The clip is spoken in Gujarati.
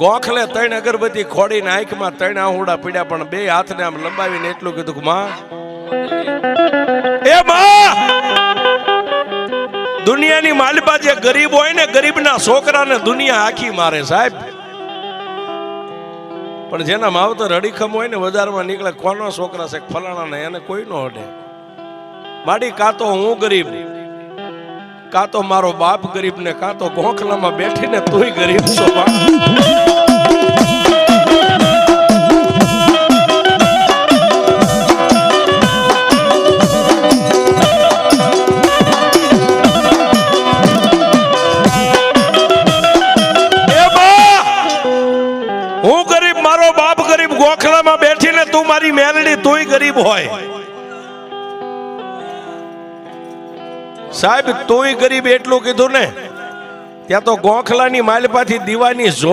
ગોખલે 3 અગરબત્તી ખોડીને આંખમાં 3 આહુડા પીડ્યા, પણ 2 હાથને આમ લંબાવીને એટલું કીધું કે માં, એ માં, દુનિયાની માલિપા જે ગરીબ હોય ને, ગરીબના છોકરાને દુનિયા આખી મારે સાહેબ, પણ જેના માવતર અડીખમ હોય ને, બજારમાં નીકળે કોનો છોકરા છે ફલાણા ને, એને કોઈ નો અડે. માડી કાં તો હું ગરીબ, કાં તો મારો બાપ ગરીબ, ને કાં તો ગોખલામાં બેઠીને તુંય ગરીબ છો. હું ગરીબ, મારો બાપ ગરીબ, ગોખલામાં બેઠીને તું મારી મેલડી, તુંય ગરીબ હોય સાહેબ. તુંય ગરીબ એટલું કીધું ને, ત્યાં તો ગોખલાની માલપાથી દીવાની